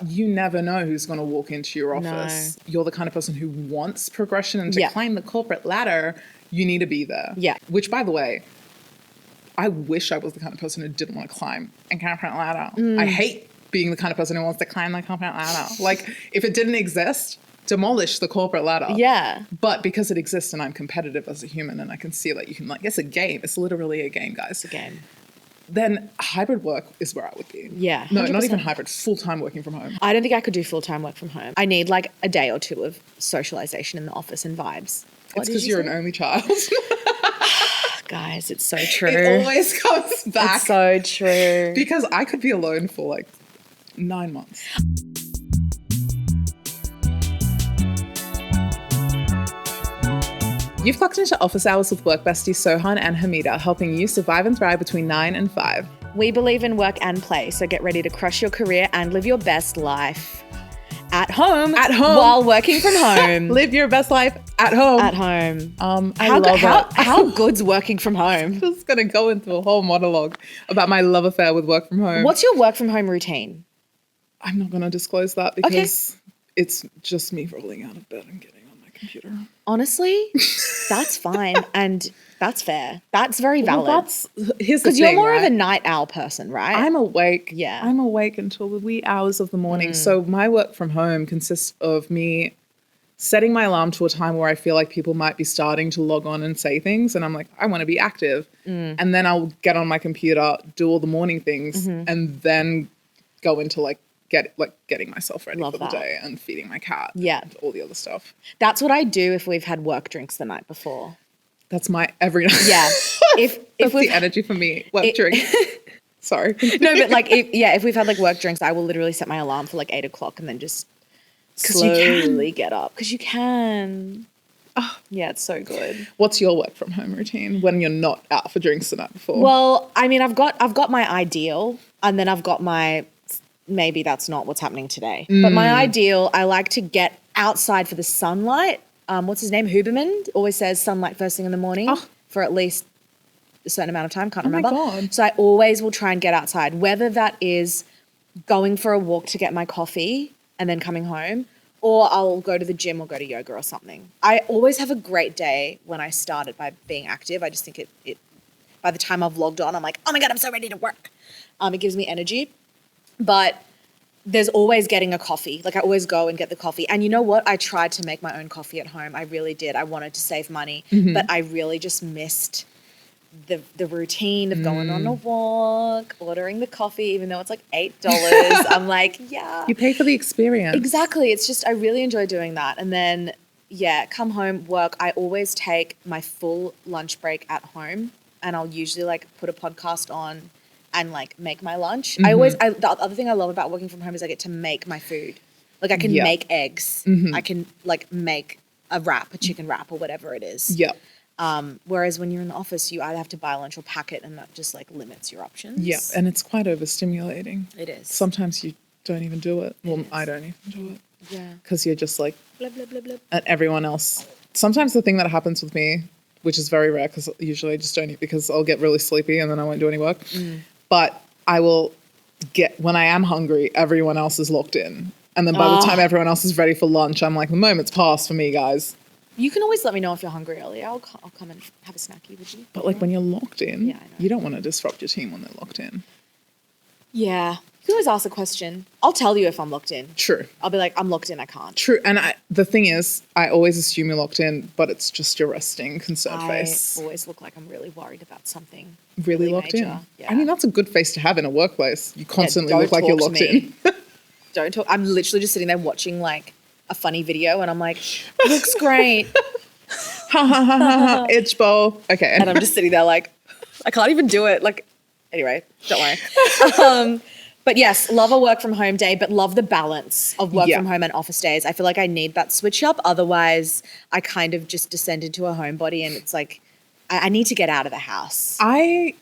you never know who's going to walk into your office. You're the kind of person who wants progression, and to climb the corporate ladder, you need to be there. Yeah. Which, by the way, I wish I was the kind of person who didn't want to climb a corporate ladder. I hate being the kind of person who wants to climb the corporate ladder. Like, if it didn't exist, demolish the corporate ladder. Yeah. But because it exists and I'm competitive as a human and I can see that you can, like, it's a game. It's literally a game, guys. It's a game. Then hybrid work is where I would be. Yeah. No, not even hybrid, full-time working from home. I don't think I could do full-time work from home. I need like a day or two of socialization in the office and vibes. It's because you're an only child. Guys, it's so true. It always comes back. It's so true. Because I could be alone for like 9 months. You've clocked into office hours with work besties Sohan and Hameda, helping you survive and thrive between 9 and 5. We believe in work and play, so get ready to crush your career and live your best life. At home. While working from home. Live your best life at home. At home. I love it. How good's working from home? I'm just going to go into a whole monologue about my love affair with work from home. What's your work from home routine? I'm not going to disclose that because it's just me rolling out of bed and getting on my computer. Honestly, that's fine. And that's fair. That's very valid. Well, here's the thing, because you're more of a night owl person, right? I'm awake. Yeah. I'm awake until the wee hours of the morning. So my work from home consists of me setting my alarm to a time where I feel like people might be starting to log on and say things. And I'm like, I want to be active. And then I'll get on my computer, do all the morning things, and then go into getting myself ready for the day and feeding my cat. Yeah. And all the other stuff. That's what I do if we've had work drinks the night before. That's my every night. Yeah. That's the energy for me. Work drinks. Sorry. No, but like, if we've had like work drinks, I will literally set my alarm for like 8 o'clock and then just slowly get up. Because you can. Oh. Yeah, it's so good. What's your work from home routine when you're not out for drinks the night before? Well, I mean, I've got my ideal, and then I've got my maybe that's not what's happening today. But my ideal, I like to get outside for the sunlight. What's his name? Huberman always says sunlight first thing in the morning for at least a certain amount of time. Can't remember. Oh my God. So I always will try and get outside, whether that is going for a walk to get my coffee and then coming home, or I'll go to the gym or go to yoga or something. I always have a great day when I started by being active. I just think it by the time I've logged on, I'm like, oh my God, I'm so ready to work. It gives me energy. But there's always getting a coffee. Like I always go and get the coffee. And you know what? I tried to make my own coffee at home. I really did. I wanted to save money, but I really just missed the routine of going on a walk, ordering the coffee, even though it's like $8. I'm like, yeah. You pay for the experience. Exactly. It's just, I really enjoy doing that. And then, come home, work. I always take my full lunch break at home, and I'll usually like put a podcast on and like make my lunch. The other thing I love about working from home is I get to make my food. Like I can make eggs. I can like make a chicken wrap or whatever it is. Yeah. Whereas when you're in the office, you either have to buy lunch or pack it, and that just like limits your options. Yeah. And it's quite overstimulating. It is. Sometimes you don't even do it. Well, I don't even do it. Yeah. Because you're just like, blah, blah, blah, blah. And everyone else. Sometimes the thing that happens with me, which is very rare because usually I just don't eat because I'll get really sleepy and then I won't do any work. But I will when I am hungry, everyone else is locked in. And then by the time everyone else is ready for lunch, I'm like, the moment's passed for me, guys. You can always let me know if you're hungry earlier. I'll come and have a snacky with you. But like when you're locked in, I know. You don't want to disrupt your team when they're locked in. Yeah. You always ask a question. I'll tell you if I'm locked in. True. I'll be like, I'm locked in, I can't. True. And the thing is, I always assume you're locked in, but it's just your resting, concerned face. I always look like I'm really worried about something. Really locked major. in? Yeah. I mean, that's a good face to have in a workplace. You constantly look like you're locked in. Don't talk. I'm literally just sitting there watching like a funny video and I'm like, looks great. Ha ha ha ha, itch bowl. Okay. And I'm just sitting there like, I can't even do it. Like, anyway, don't worry. But yes, love a work from home day, but love the balance of work from home and office days. I feel like I need that switch up. Otherwise, I kind of just descend into a homebody and it's like, I need to get out of the house. I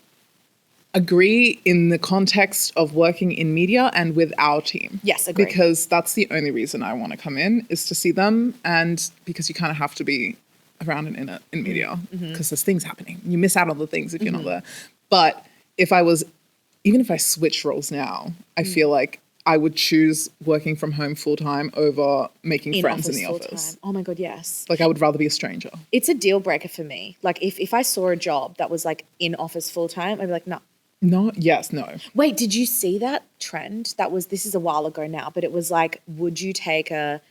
agree in the context of working in media and with our team. Yes, agree. Because that's the only reason I want to come in is to see them, and because you kind of have to be around and in it in media because there's things happening. You miss out on the things if you're not there. But even if I switch roles now, I feel like I would choose working from home full time over making friends in the full-time. office. Oh my God, yes. Like I would rather be a stranger. It's a deal breaker for me. Like if I saw a job that was like in office full time, I'd be like, no. No, yes, no. Wait, did you see that trend? This is a while ago now, but it was like, would you take was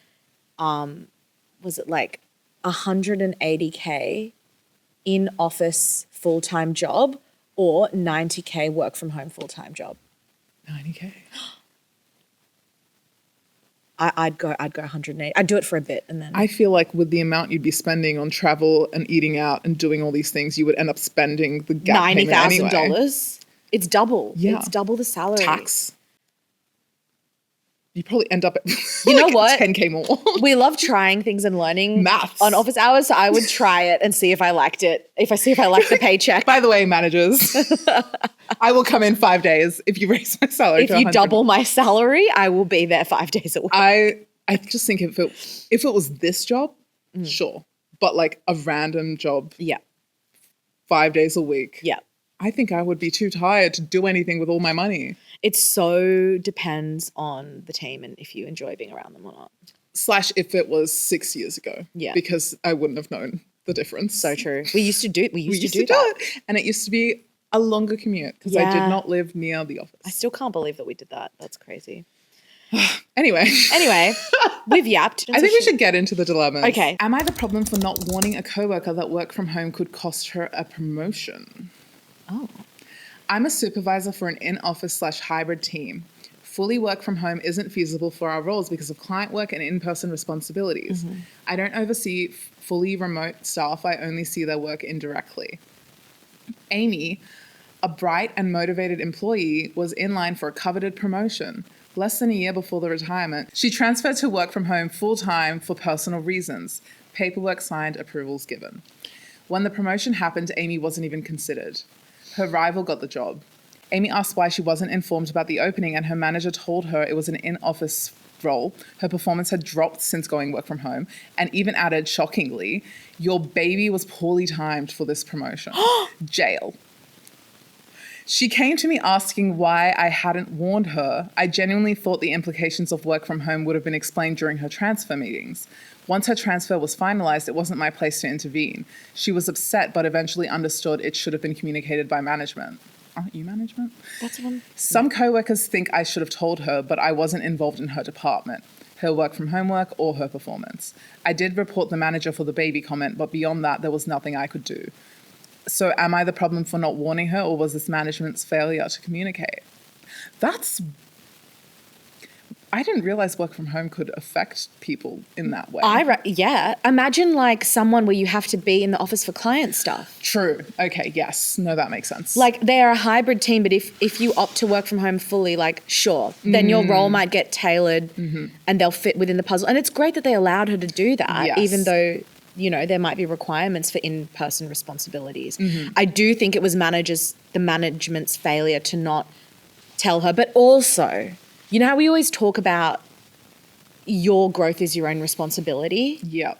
it like 180K in office full-time job or 90K work from home full-time job? 90K. I'd go 180. I'd do it for a bit and then. I feel like with the amount you'd be spending on travel and eating out and doing all these things, you would end up spending the gap payment anyway. $90,000. It's double. Yeah. It's double the salary. Tax. You probably end up at you know what? 10K more. We love trying things and learning Maths on office hours. So I would try it and see if I liked it. If I like the paycheck. By the way, managers, I will come in 5 days if you raise my salary. If you double my salary, I will be there 5 days a week. I just think if it was this job, sure, but like a random job, yeah, 5 days a week, yeah. I think I would be too tired to do anything with all my money. It so depends on the team and if you enjoy being around them or not. / if it was 6 years ago. Yeah. Because I wouldn't have known the difference. So true. We used to do that. It. And it used to be a longer commute because I did not live near the office. I still can't believe that we did that. That's crazy. Anyway, we've yapped. I think we should get into the dilemmas. Okay. Am I the problem for not warning a coworker that work from home could cost her a promotion? Oh. I'm a supervisor for an in-office / hybrid team. Fully work from home isn't feasible for our roles because of client work and in-person responsibilities. Mm-hmm. I don't oversee fully remote staff. I only see their work indirectly. Amy, a bright and motivated employee, was in line for a coveted promotion. Less than a year before the retirement, she transferred to work from home full-time for personal reasons. Paperwork signed, approvals given. When the promotion happened, Amy wasn't even considered. Her rival got the job. Amy asked why she wasn't informed about the opening, and her manager told her it was an in-office role. Her performance had dropped since going work from home, and even added, shockingly, your baby was poorly timed for this promotion. Jail. She came to me asking why I hadn't warned her. I genuinely thought the implications of work from home would have been explained during her transfer meetings. Once her transfer was finalized, it wasn't my place to intervene. She was upset, but eventually understood it should have been communicated by management. Aren't you management? That's one. Some co-workers think I should have told her, but I wasn't involved in her department, her work from home work, or her performance. I did report the manager for the baby comment, but beyond that, there was nothing I could do. So am I the problem for not warning her, or was this management's failure to communicate? I didn't realize work from home could affect people in that way. Yeah. Imagine like someone where you have to be in the office for client stuff. True. Okay. Yes. No, that makes sense. Like they are a hybrid team, but if you opt to work from home fully, like sure, then your role might get tailored and they'll fit within the puzzle. And it's great that they allowed her to do that, even though, you know, there might be requirements for in-person responsibilities. I do think it was the management's failure to not tell her, but also, you know how we always talk about your growth is your own responsibility? Yeah.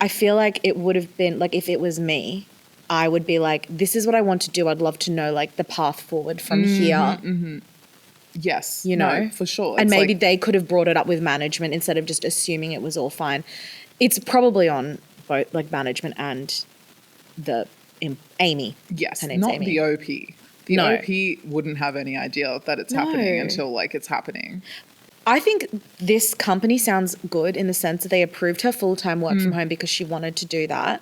I feel like it would have been, like, if it was me, I would be like, this is what I want to do. I'd love to know, like, the path forward from here. Yes. You know? No, for sure. And It's maybe like, they could have brought it up with management instead of just assuming it was all fine. It's probably on both, like, management and Amy. yes, Her name's not Amy. the OP. The OP wouldn't have any idea that it's happening until, like, it's happening. I think this company sounds good in the sense that they approved her full-time work from home because she wanted to do that.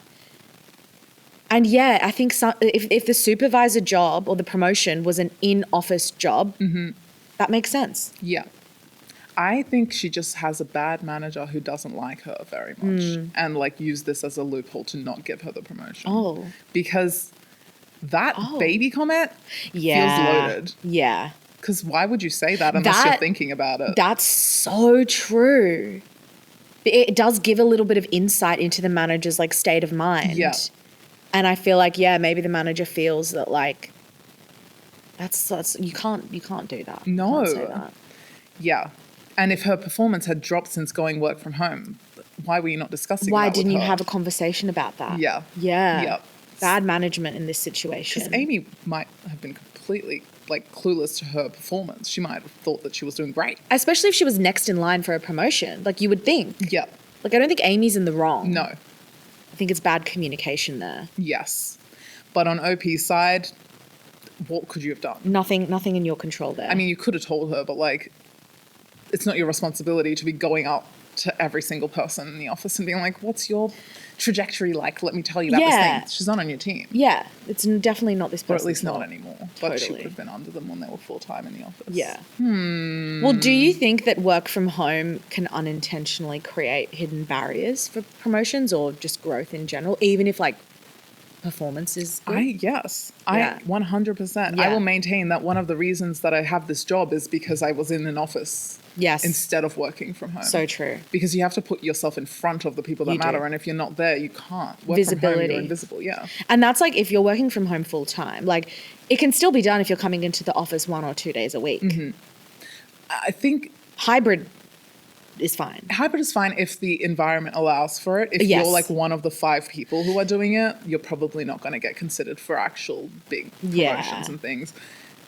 And yeah, I think if the supervisor job or the promotion was an in-office job, that makes sense. Yeah. I think she just has a bad manager who doesn't like her very much and, like, use this as a loophole to not give her the promotion. Oh. Because that baby comment feels loaded. Yeah. Because why would you say that unless you're thinking about it? That's so true. It does give a little bit of insight into the manager's, like, state of mind. Yeah. And I feel like, yeah, maybe the manager feels that, like, that's you can't do that. No. You can't say that. Yeah. And if her performance had dropped since going work from home, why were you not discussing Why that with didn't you her? have a conversation about that? Yeah. Yeah. Yep. Bad management in this situation. Because Amy might have been completely like clueless to her performance. She might have thought that she was doing great. Especially if she was next in line for a promotion. Like you would think. Yeah. Like I don't think Amy's in the wrong. No. I think it's bad communication there. Yes. But on OP's side, what could you have done? Nothing in your control there. I mean, you could have told her, but like, it's not your responsibility to be going up to every single person in the office and being like, what's your trajectory like? Let me tell you about this thing. She's not on your team. Yeah, it's definitely not this person. Or at least not anymore. But she Totally. would have been under them when they were full-time in the office. Yeah. Well, do you think that work from home can unintentionally create hidden barriers for promotions or just growth in general, even if like performance is good? Yes. Yeah. 100%. Yeah. I will maintain that one of the reasons that I have this job is because I was in an office. Yes. Instead of working from home. So true. Because you have to put yourself in front of the people that You do. matter. And if you're not there, you can't. Work Visibility. From home, you're invisible, yeah. And that's like if you're working from home full time, like it can still be done if you're coming into the office 1 or 2 days a week. I think Hybrid is fine. hybrid is fine if the environment allows for it. If Yes. you're like one of the 5 people who are doing it, you're probably not going to get considered for actual big Yeah. promotions and things.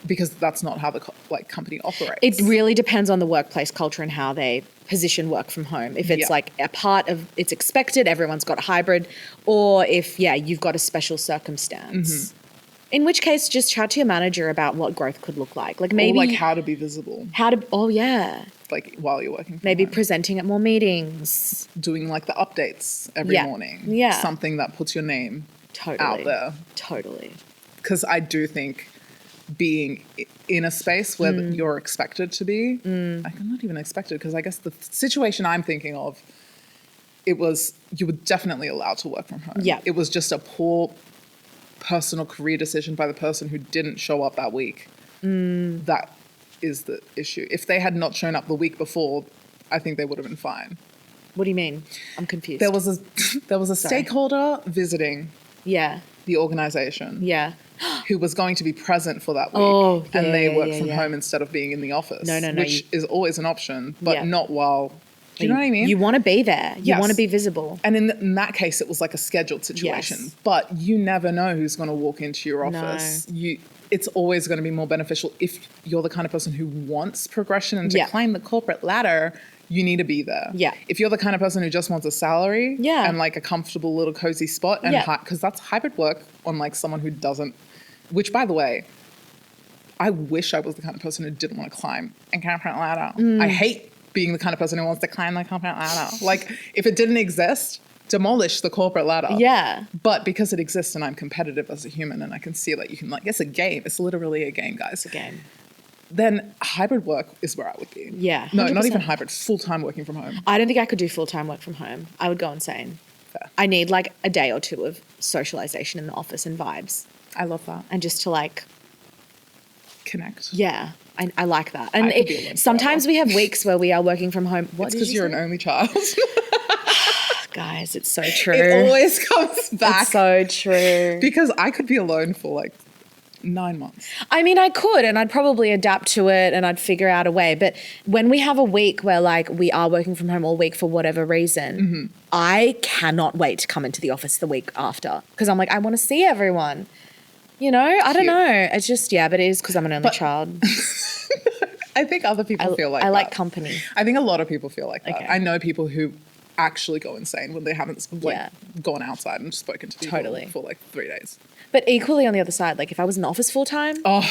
Because that's not how the company operates. It really depends on the workplace culture and how they position work from home. If it's Yeah. like a part of it's expected, everyone's got a hybrid, or if you've got a special circumstance. In which case, just chat to your manager about what growth could look like. Like maybe Or like how to be visible, like while you're working from maybe home. presenting at more meetings. Doing like the updates every Yeah. morning. Yeah. Something that puts your name Totally. out there. Totally. Because I do think being in a space where you're expected to be, I'm not even expected, because I guess the situation I'm thinking of, it was, you were definitely allowed to work from home. Yeah. It was just a poor personal career decision by the person who didn't show up that week. That is the issue. If they had not shown up the week before, I think they would have been fine. What do you mean? I'm confused. There was a stakeholder visiting yeah. the organization. Yeah. Who was going to be present for that week. Oh, and yeah, they yeah, work yeah, from yeah. home instead of being in the office. No, which is always an option, but Yeah. not while. Do you know what I mean? You want to be there. You Yes. want to be visible. And in that case, it was like a scheduled situation. Yes. But you never know who's going to walk into your No. office. It's always going to be more beneficial if you're the kind of person who wants progression and to Yeah. climb the corporate ladder. You need to be there. Yeah. If you're the kind of person who just wants a salary Yeah. and like a comfortable little cozy spot, and Yeah. because that's hybrid work on like someone who doesn't. Which, by the way, I wish I was the kind of person who didn't want to climb a corporate ladder. I hate being the kind of person who wants to climb the corporate ladder. Like, if it didn't exist, demolish the corporate ladder. Yeah. But because it exists and I'm competitive as a human and I can see that you can, like, it's a game. It's literally a game, guys. Again. Then hybrid work is where I would be. Yeah, No, not 100%. even hybrid. Full-time working from home. I don't think I could do full-time work from home. I would go insane. Fair. I need like a day or two of socialization in the office and vibes. I love that. And just to like, Connect. yeah, I like that. And I could be alone sometimes forever. we have weeks where we are working from home. What It's did because you you're say? an only child. Guys, it's so true. It always comes back. It's so true. Because I could be alone for like 9 months. I mean, I could, and I'd probably adapt to it and I'd figure out a way. But when we have a week where like we are working from home all week for whatever reason, I cannot wait to come into the office the week after because I'm like, I want to see everyone. You know, I don't Cute. know. It's just, but it is because I'm an only child. I think other people feel like I that. like company. I think a lot of people feel like that. Okay. I know people who actually go insane when they haven't like Yeah. gone outside and spoken to people Totally. for like 3 days. But equally on the other side, like if I was in the office full time, Oh,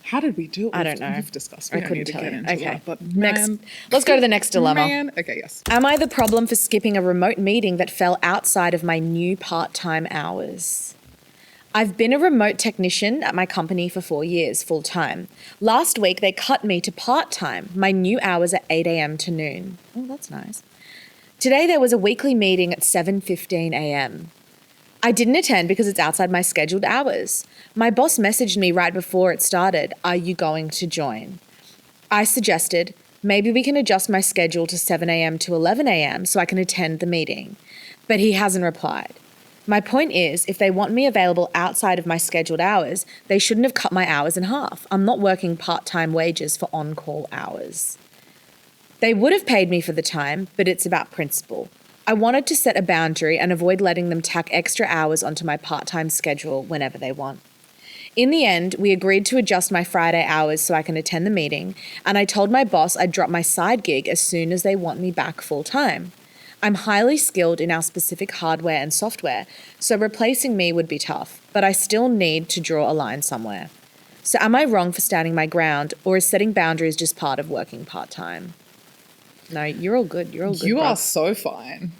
how did we do it? I don't know. We've discussed. I We don't couldn't need to tell get you. into Okay. that. But Next, man, let's go to the next dilemma. man. Okay, yes. Am I the problem for skipping a remote meeting that fell outside of my new part-time hours? I've been a remote technician at my company for 4 years, full-time. Last week, they cut me to part-time. My new hours are 8 a.m. to noon. Oh, that's nice. Today, there was a weekly meeting at 7:15 a.m. I didn't attend because it's outside my scheduled hours. My boss messaged me right before it started, "Are you going to join?" I suggested, maybe we can adjust my schedule to 7 a.m. to 11 a.m. so I can attend the meeting. But he hasn't replied. My point is, if they want me available outside of my scheduled hours, they shouldn't have cut my hours in half. I'm not working part-time wages for on-call hours. They would have paid me for the time, but it's about principle. I wanted to set a boundary and avoid letting them tack extra hours onto my part-time schedule whenever they want. In the end, we agreed to adjust my Friday hours so I can attend the meeting, and I told my boss I'd drop my side gig as soon as they want me back full time. I'm highly skilled in our specific hardware and software, so replacing me would be tough, but I still need to draw a line somewhere. So am I wrong for standing my ground, or is setting boundaries just part of working part-time? No, you're all good. You're all good. You bro. are so fine.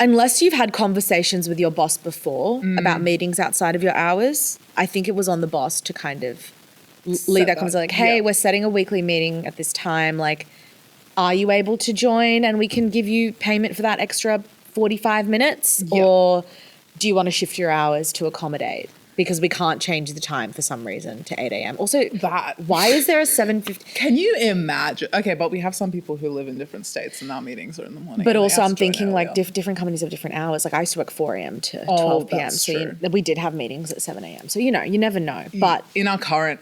Unless you've had conversations with your boss before about meetings outside of your hours, I think it was on the boss to kind of lead that conversation. Like, hey, we're setting a weekly meeting at this time. Like, are you able to join and we can give you payment for that extra 45 minutes? Yeah. Or do you want to shift your hours to accommodate? Because we can't change the time for some reason to 8 a.m. Also, why is there a 7:50? Can you imagine? Okay, but we have some people who live in different states and our meetings are in the morning. But also I'm thinking like different companies have different hours. Like I used to work 4 a.m. to 12 p.m. So we did have meetings at 7 a.m. So, you never know. But in our current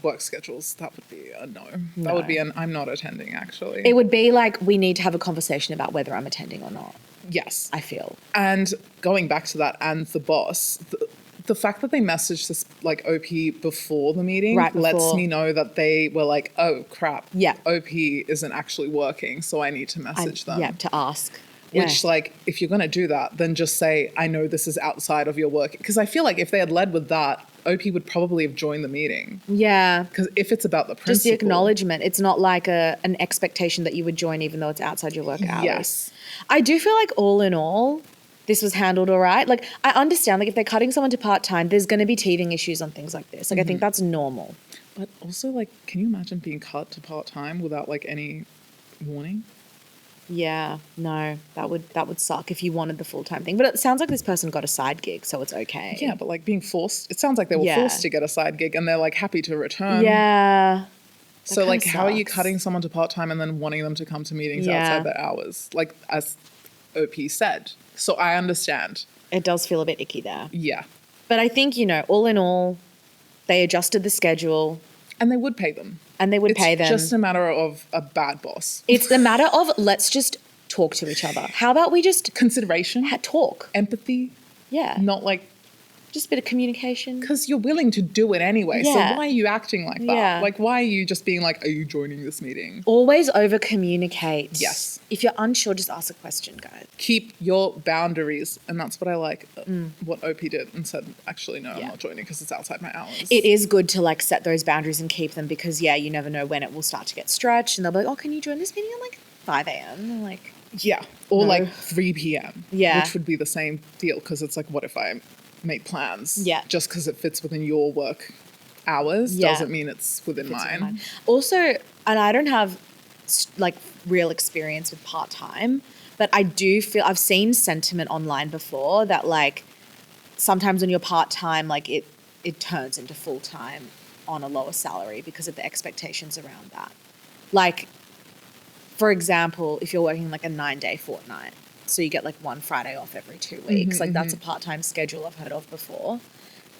work schedules, that would be a no. That would be an I'm not attending, actually. It would be like we need to have a conversation about whether I'm attending or not. Yes. I feel. And going back to that and the boss, the fact that they messaged this like OP before the meeting lets me know that they were like, oh crap, OP isn't actually working, so I need to message them. Yeah, to ask. Which like, if you're going to do that, then just say, I know this is outside of your work. Because I feel like if they had led with that, OP would probably have joined the meeting. Yeah. Because if it's about the principle. Just the acknowledgement. It's not like an expectation that you would join even though it's outside your work hours. Yes. I do feel like all in all, this was handled all right. Like, I understand, like, if they're cutting someone to part-time, there's going to be teething issues on things like this. Like, I think that's normal. But also, like, can you imagine being cut to part-time without, like, any warning? Yeah, no, that would suck if you wanted the full-time thing. But it sounds like this person got a side gig, so it's okay. Yeah, but, like, being forced, it sounds like they were forced to get a side gig and they're, like, happy to return. Yeah. So, like, how are you cutting someone to part-time and then wanting them to come to meetings outside their hours? Like, as OP said. So I understand. It does feel a bit icky there. Yeah. But I think, all in all, they adjusted the schedule. And they would pay them. It's just a matter of a bad boss. It's a matter of let's just talk to each other. How about we just... Consideration. Talk. Empathy. Yeah. Not like... Just a bit of communication. Because you're willing to do it anyway. Yeah. So why are you acting like that? Yeah. Like, why are you just being like, are you joining this meeting? Always over-communicate. Yes. If you're unsure, just ask a question, guys. Keep your boundaries. And that's what I like, what OP did and said, actually, no, I'm not joining because it's outside my hours. It is good to, like, set those boundaries and keep them because, you never know when it will start to get stretched. And they'll be like, oh, can you join this meeting at, like, 5 a.m.? And like... Yeah. Or, like, 3 p.m. Yeah. Which would be the same deal because it's like, what if I make plans? Yeah. Just because it fits within your work hours doesn't mean it's within mine. Also, and I don't have, like, real experience with part-time, but I do feel, I've seen sentiment online before that, like, sometimes when you're part-time, like, it turns into full-time on a lower salary because of the expectations around that. Like, for example, if you're working, like, a 9-day fortnight, so you get like one Friday off every 2 weeks. That's a part-time schedule I've heard of before.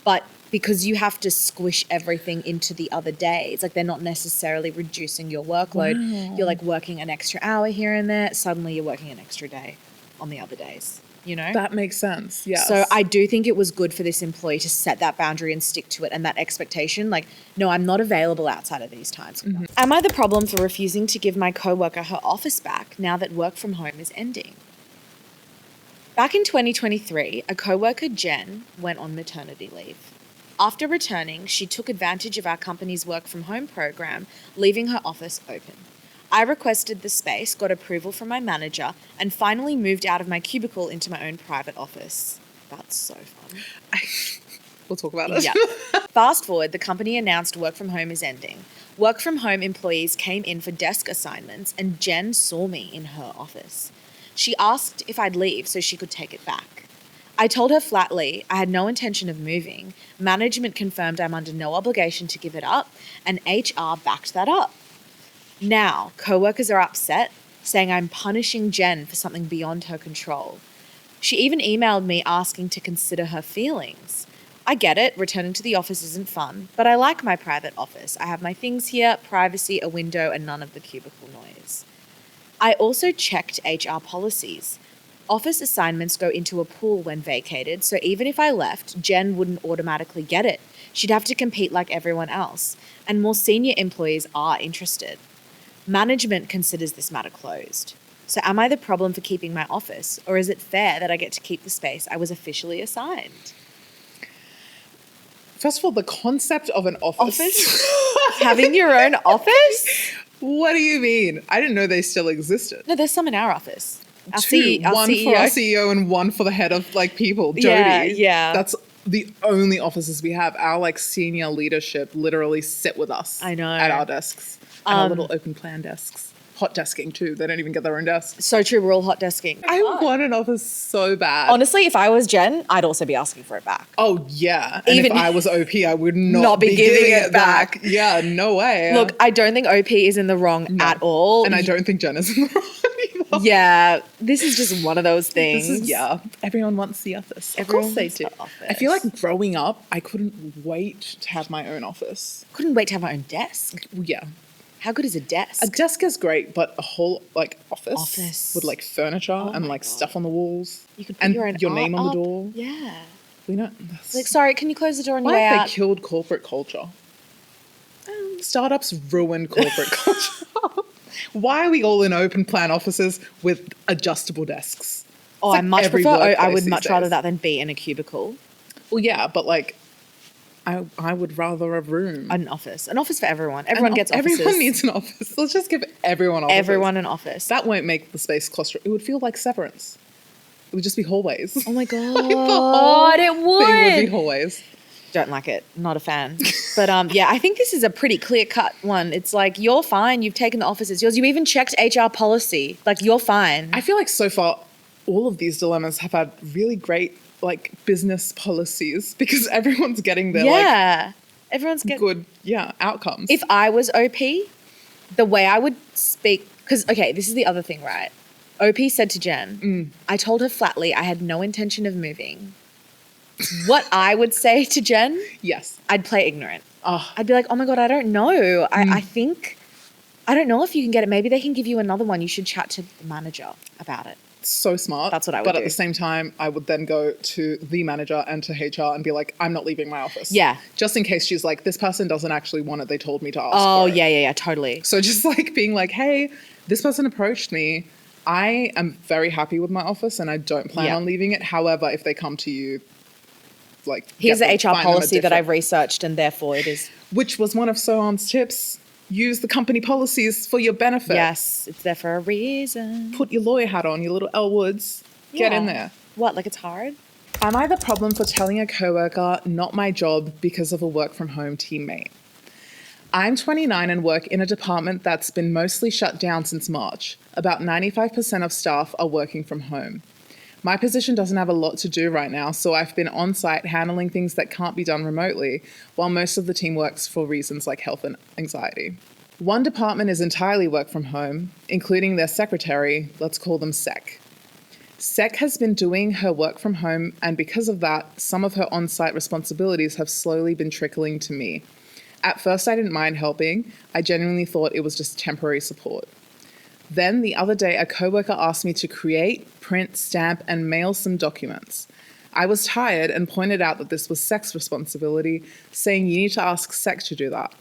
But because you have to squish everything into the other days, like they're not necessarily reducing your workload. Wow. You're like working an extra hour here and there. Suddenly you're working an extra day on the other days, That makes sense, yes. So I do think it was good for this employee to set that boundary and stick to it and that expectation. Like, no, I'm not available outside of these times. Am I the problem for refusing to give my coworker her office back now that work from home is ending? Back in 2023, a coworker, Jen, went on maternity leave. After returning, she took advantage of our company's work from home program, leaving her office open. I requested the space, got approval from my manager, and finally moved out of my cubicle into my own private office. That's so fun. We'll talk about it. Yeah. Fast forward, the company announced work from home is ending. Work from home employees came in for desk assignments, and Jen saw me in her office. She asked if I'd leave so she could take it back. I told her flatly I had no intention of moving. Management confirmed I'm under no obligation to give it up, and HR backed that up. Now, co-workers are upset, saying I'm punishing Jen for something beyond her control. She even emailed me asking to consider her feelings. I get it, returning to the office isn't fun, but I like my private office. I have my things here, privacy, a window, and none of the cubicle noise. I also checked HR policies. Office assignments go into a pool when vacated, so even if I left, Jen wouldn't automatically get it. She'd have to compete like everyone else, and more senior employees are interested. Management considers this matter closed. So am I the problem for keeping my office, or is it fair that I get to keep the space I was officially assigned? First of all, the concept of an office. Having your own office? What do you mean? I didn't know they still existed. No, there's some in our office. Our Two, one CEO. for our CEO and one for the head of like people, Jody. Yeah. That's the only offices we have. Our like senior leadership literally sit with us. I know. At our desks. And our little open plan desks. Hot desking too. They don't even get their own desks. So true, we're all hot desking. I want an office so bad. Honestly, if I was Jen, I'd also be asking for it back. Oh yeah. And Even if I was OP, I would not be giving it back. Yeah, no way. Look, I don't think OP is in the wrong at all. And I don't think Jen is in the wrong either. Yeah, this is just one of those things. Everyone wants the office. Everyone of course they wants do. the office. I feel like growing up, I couldn't wait to have my own office. Couldn't wait to have my own desk. Yeah. How good is a desk? A desk is great, but a whole like office with like furniture and like stuff on the walls. You could put your own name on the door. Yeah. We know. Like, sorry, can you close the door on your Why way have out? they killed corporate culture? Startups ruined corporate culture. Why are we all in open plan offices with adjustable desks? Oh, like I much every prefer. I workplace would these much rather days. that than be in a cubicle. Well, yeah, but like, I would rather a room. An office for everyone. Everyone gets offices. Everyone needs an office. Let's just give everyone offices. Everyone an office. That won't make the space claustrophobic. It would feel like Severance. It would just be hallways. Oh my god, it Thing would be would. hallways. Don't like it. Not a fan. But yeah, I think this is a pretty clear cut one. It's like, you're fine. You've taken the office. It's yours. You even checked HR policy. Like, you're fine. I feel like so far, all of these dilemmas have had really great like business policies because everyone's getting their like everyone's getting good outcomes. If I was OP, the way I would speak, because okay, this is the other thing, right? OP said to Jen, I told her flatly I had no intention of moving. What I would say to Jen, yes, I'd play ignorant. Oh. I'd be like, oh my God, I don't know. I think, I don't know if you can get it. Maybe they can give you another one. You should chat to the manager about it. So smart. That's what I would But do. at the same time, I would then go to the manager and to HR and be like, I'm not leaving my office. Yeah. Just in case she's like, this person doesn't actually want it. They told me to ask Oh, for it. yeah, totally. So just like being like, hey, this person approached me. I am very happy with my office and I don't plan on leaving it. However, if they come to you, like, Here's the HR find them a policy that I've different- researched, and therefore it is. Which was one of Sohan's tips. Use the company policies for your benefit. Yes, it's there for a reason. Put your lawyer hat on, your little Elle Woods. Get in Yeah. there. What, like it's hard? Am I the problem for telling a coworker not my job because of a work from home teammate? I'm 29 and work in a department that's been mostly shut down since March. About 95% of staff are working from home. My position doesn't have a lot to do right now, so I've been on site handling things that can't be done remotely, while most of the team works for reasons like health and anxiety. One department is entirely work from home, including their secretary, let's call them Sec. Sec has been doing her work from home, and because of that, some of her on-site responsibilities have slowly been trickling to me. At first, I didn't mind helping. I genuinely thought it was just temporary support. Then the other day, a coworker asked me to create, print, stamp, and mail some documents. I was tired and pointed out that this was Sec's responsibility, saying you need to ask Sec to do that.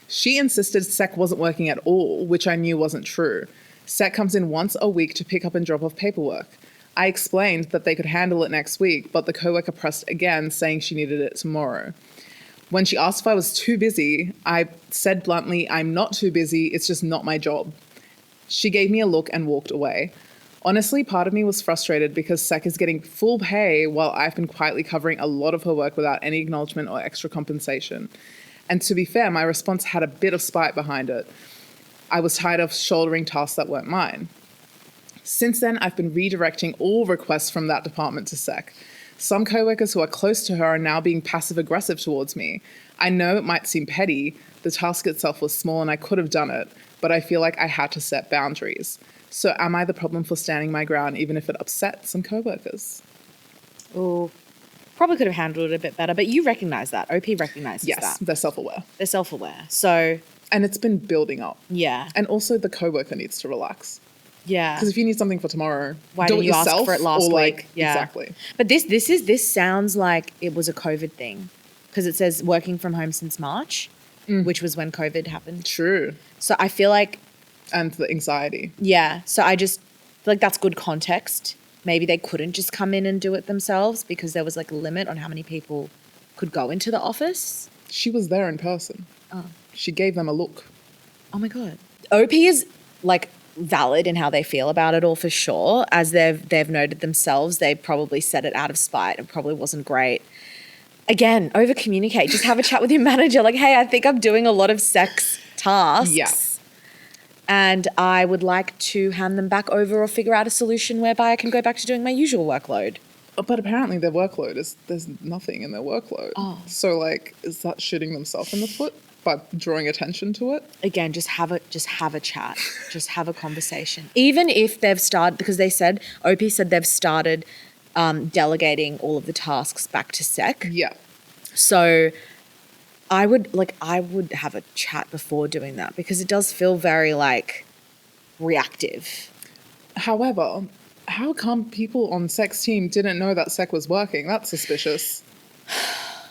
She insisted Sec wasn't working at all, which I knew wasn't true. Sec comes in once a week to pick up and drop off paperwork. I explained that they could handle it next week, but the coworker pressed again, saying she needed it tomorrow. When she asked if I was too busy, I said bluntly, I'm not too busy, it's just not my job. She gave me a look and walked away. Honestly, part of me was frustrated because Sec is getting full pay while I've been quietly covering a lot of her work without any acknowledgement or extra compensation. And to be fair, my response had a bit of spite behind it. I was tired of shouldering tasks that weren't mine. Since then, I've been redirecting all requests from that department to Sec. Some coworkers who are close to her are now being passive-aggressive towards me. I know it might seem petty, the task itself was small and I could have done it, but I feel like I had to set boundaries. So am I the problem for standing my ground even if it upset some coworkers? Oh, probably could have handled it a bit better, but you recognise that. OP recognises Yes, that. they're self-aware. They're self-aware. So, And it's been building up. yeah. And also the coworker needs to relax. Yeah. Because if you need something for tomorrow, Why do didn't it you ask yourself for it last or week? Yeah. Exactly. But this sounds like it was a COVID thing. because it says working from home since March, which was when COVID happened. True. So I feel like, And the anxiety. yeah, so I just feel like that's good context. Maybe they couldn't just come in and do it themselves because there was like a limit on how many people could go into the office. She was there in person. Oh. She gave them a look. Oh my God. OP is like valid in how they feel about it all for sure. As they've noted themselves, they probably said it out of spite. It probably wasn't great. Again, over communicate. Just have a chat with your manager. Like, hey, I think I'm doing a lot of sex tasks. Yeah. And I would like to hand them back over or figure out a solution whereby I can go back to doing my usual workload. But apparently their workload is, there's nothing in their workload. Oh. So like, is that shooting themselves in the foot by drawing attention to it? Again, just have a chat. Just have a conversation. Even if they've started, because they said, OP said they've started delegating all of the tasks back to Sec. Yeah. So I would have a chat before doing that because it does feel very like reactive. However, how come people on Sec's team didn't know that Sec was working? That's suspicious.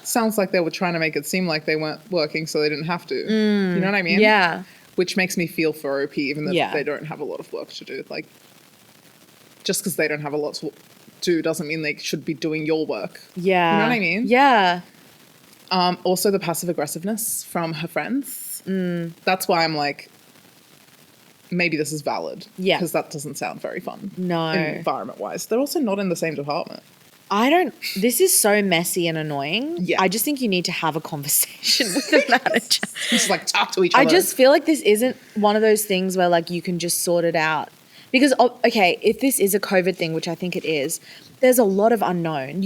Sounds like they were trying to make it seem like they weren't working so they didn't have to. You know what I mean? Yeah. Which makes me feel for OP, even though Yeah. they don't have a lot of work to do. Like, just because they don't have a lot to do doesn't mean they should be doing your work. Yeah. You know what I mean? Yeah. Also, the passive aggressiveness from her friends. That's why I'm like, maybe this is valid. Yeah. Because that doesn't sound very fun. No. Environment-wise. They're also not in the same department. This is so messy and annoying. Yeah. I just think you need to have a conversation with the manager. Just like talk to each other. I just feel like this isn't one of those things where like you can just sort it out. Because, okay, if this is a COVID thing, which I think it is, there's a lot of unknown.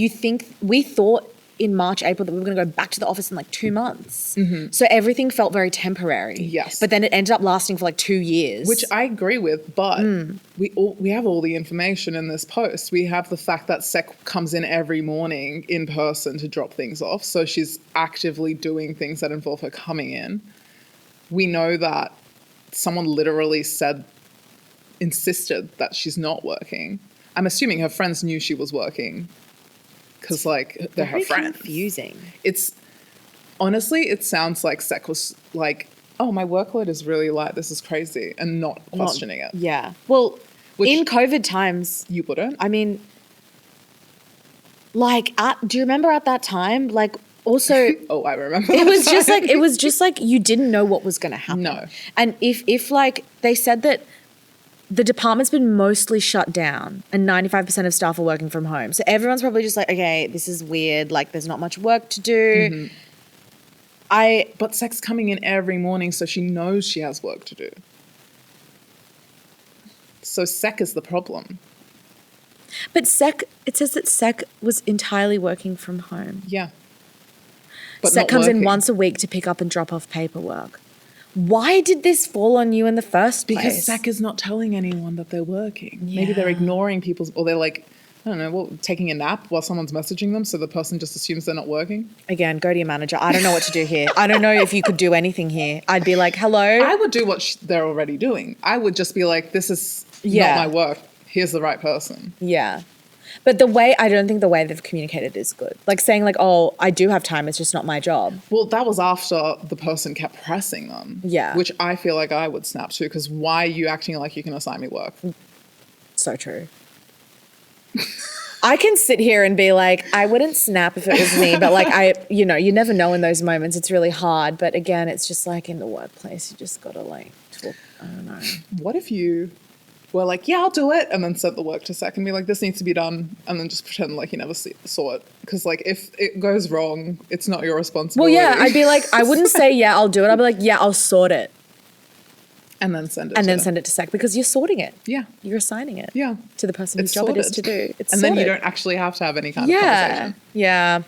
We thought in March, April that we were going to go back to the office in like 2 months. So everything felt very temporary. Yes. But then it ended up lasting for like 2 years. Which I agree with, but we have all the information in this post. We have the fact that Sec comes in every morning in person to drop things off. So she's actively doing things that involve her coming in. We know that someone literally insisted that she's not working. I'm assuming her friends knew she was working because like they're her very friends. confusing. It's honestly, it sounds like Sec was like, oh, my workload is really light. This is crazy, and not questioning it. Yeah. Well, Which- in COVID times, You wouldn't? I mean, like, do you remember at that time? Like, also, Oh, I remember. it was just like you didn't know what was going to happen. No. And if like they said that the department's been mostly shut down and 95% of staff are working from home, so everyone's probably just like, okay, this is weird. Like, there's not much work to do. But Sec's coming in every morning, so she knows she has work to do. So Sec is the problem. But it says that Sec was entirely working from home. Yeah. But Sec not comes in working. once a week to pick up and drop off paperwork. Why did this fall on you in the first place? Because Sec is not telling anyone that they're working. Maybe they're Yeah. ignoring people's, or they're like, I don't know, taking a nap while someone's messaging them, so the person just assumes they're not working. Again, go to your manager. I don't know what to do here. I don't know if you could do anything here. I'd be like, hello. I would do what they're already doing. I would just be like, this is Yeah. not my work. Here's the right person. Yeah. But I don't think the way they've communicated is good. Like saying like, oh, I do have time. It's just not my job. Well, that was after the person kept pressing them. Yeah. Which I feel like I would snap to, because why are you acting like you can assign me work? So true. I can sit here and be like, I wouldn't snap if it was me, but like you never know in those moments. It's really hard. But again, it's just like in the workplace, you just gotta like talk. I don't know. What if you were like, yeah, I'll do it, and then sent the work to Sec and be like, this needs to be done, and then just pretend like you never saw it? Because like if it goes wrong, it's not your Well, responsibility. yeah, I'd be like, I wouldn't say, yeah, I'll do it. I'd be like, yeah, I'll sort it. And then send it And to then send it to Sec because you're sorting it. Yeah. You're assigning it. Yeah. To the person whose It's job it is to sorted. do. It's And then you sorted. don't actually have to have any kind of Yeah. conversation. Yeah.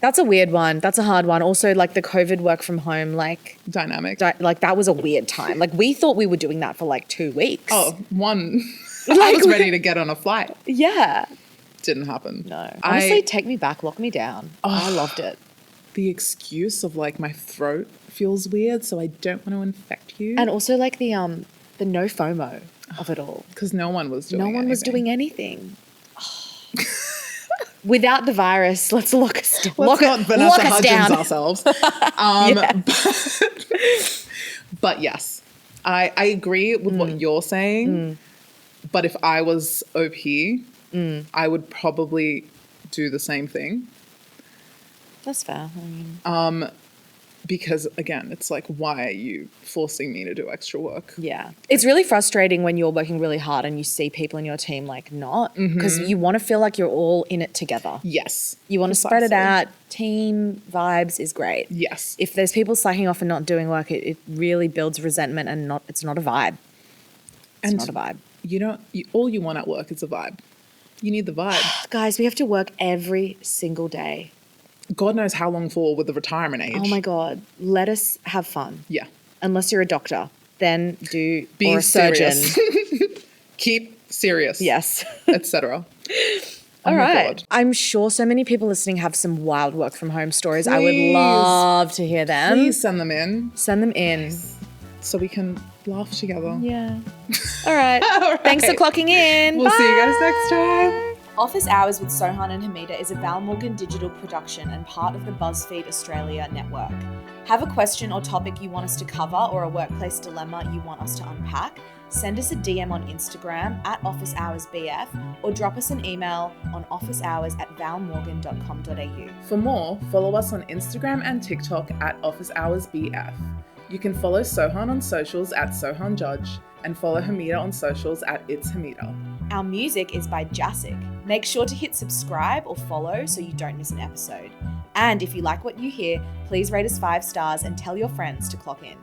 That's a weird one. That's a hard one. Also, like the COVID work from home, like Dynamic. like that was a weird time. Like we thought we were doing that for like 2 weeks. Oh, one. I Like- was ready to get on a flight. Yeah. Didn't happen. No. Honestly, take me back, lock me down. I loved it. The excuse of like my throat feels weird, so I don't want to infect you. And also like the no FOMO of it all. Because no one was doing No one was anything. doing anything. Without the virus, let's lock us down. Let's not Vanessa Hudgens down. ourselves. But yes, I agree with what you're saying. But if I was OP, I would probably do the same thing. That's fair. I mean, Because again, it's like, why are you forcing me to do extra work? yeah. It's really frustrating when you're working really hard and you see people in your team like not, because you want to feel like you're all in it together. Yes. You want to spread it out. Team vibes is great. Yes. If there's people slacking off and not doing work, it really builds resentment and it's not a vibe. It's not a vibe. All you want at work is a vibe. You need the vibe. Guys, we have to work every single day. God knows how long for with the retirement age. Oh my God. Let us have fun. Yeah. Unless you're a doctor, then Be or a surgeon. serious. Keep serious. Yes. Etc. All right. God. I'm sure so many people listening have some wild work from home stories. I would love to hear them. Please send them in Send them in. so we can laugh together. Yeah. All right. All right. Thanks for clocking in. We'll Bye. see you guys next time. Office Hours with Sohan and Hameda is a Val Morgan Digital production and part of the BuzzFeed Australia network. Have a question or topic you want us to cover or a workplace dilemma you want us to unpack? Send us a DM on Instagram at officehoursbf or drop us an email on officehours@valmorgan.com.au. For more, follow us on Instagram and TikTok at officehoursbf. You can follow Sohan on socials at Sohan Judge and follow Hameda on socials at It's Hameda. Our music is by Jasic. Make sure to hit subscribe or follow so you don't miss an episode. And if you like what you hear, please rate us 5 stars and tell your friends to clock in.